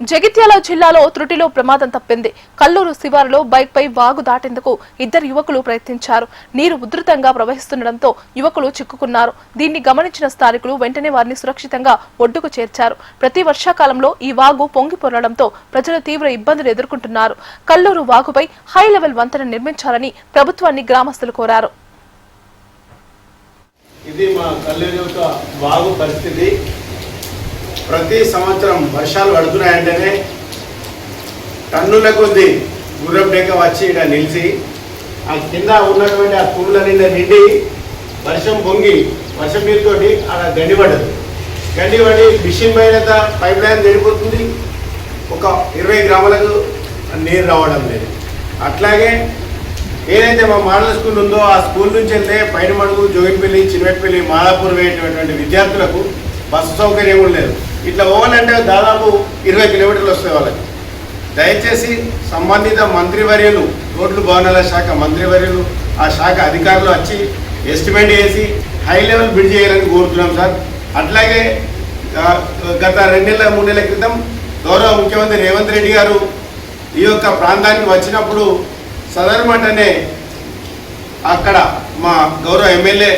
జగిత్యాల జిల్లాలో త్రుటిలో ప్రమాదం తప్పింది. కల్లూరు శివారులో బైక్ పై వాగు దాటేందుకు ఇద్దరు యువకులు ప్రయత్నించారు. నీరు ఉధృతంగా ప్రవహిస్తుండటంతో యువకులు చిక్కుకున్నారు. దీన్ని గమనించిన స్థానికులు వెంటనే వారిని సురక్షితంగా ఒడ్డుకు చేర్చారు. ప్రతి వర్షాకాలంలో ఈ వాగు పొంగి పొరలడంతో ప్రజలు తీవ్ర ఇబ్బందులు ఎదుర్కొంటున్నారు. కల్లూరు వాగుపై హై లెవెల్ వంతెన నిర్మించాలని ప్రభుత్వాన్ని గ్రామస్తులు కోరారు. ఇది మా కల్లూరు యొక్క వాగు పరిస్థితి. ప్రతి సంవత్సరం వర్షాలు పడుతున్నాయంటేనే టన్నుల కొద్ది గుర్రం డెక్క వచ్చి ఇక్కడ నిలిచి ఆ కింద ఉన్నటువంటి ఆ పూల నిండి వర్షం పొంగి వర్షం నీరుతోటి అలా గండిపడ్డది. గండిపడి మిషన్ పైన పైప్ లైన్ తెడిపోతుంది. ఒక 20 గ్రామాలకు నీరు రావడం లేదు. అట్లాగే ఏదైతే మా మోడల్ స్కూల్ ఉందో ఆ స్కూల్ నుంచి వెళ్తే పైనమడుగు, జోగిపల్లి, చిన్నపల్లి, మాదాపూర్ వేయేటటువంటి విద్యార్థులకు బస్సు సౌకర్యం కూడా లేదు. ఇట్లా పోవాలంటే దాదాపు 20 కిలోమీటర్లు వస్తాయి వాళ్ళకి. దయచేసి సంబంధిత మంత్రివర్యులు, రోడ్లు భవనాల శాఖ మంత్రివర్యులు, ఆ శాఖ అధికారులు వచ్చి ఎస్టిమేట్ చేసి హై లెవెల్ బ్రిడ్జ్ చేయాలని కోరుతున్నాం సార్. అట్లాగే గత 2 నెలల 3 నెలల క్రితం గౌరవ ముఖ్యమంత్రి రేవంత్ రెడ్డి గారు ఈ యొక్క ప్రాంతానికి వచ్చినప్పుడు సదర్మటనే అక్కడ మా గౌరవ ఎమ్మెల్యే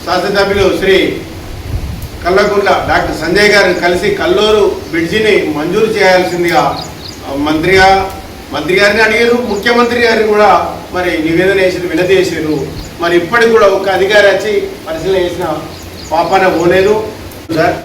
శాసనసభ్యులు శ్రీ కల్లకుంట్ల డాక్టర్ సంజయ్ గారిని కలిసి కల్లూరు బ్రిడ్జిని మంజూరు చేయాల్సిందిగా మంత్రి గారిని అడిగారు. ముఖ్యమంత్రి గారిని కూడా మరి నివేదన చేసి వినతి చేశారు. మరి ఇప్పటికి కూడా ఒక అధికారి వచ్చి పరిశీలన చేసిన పాపన పోలేదు సార్.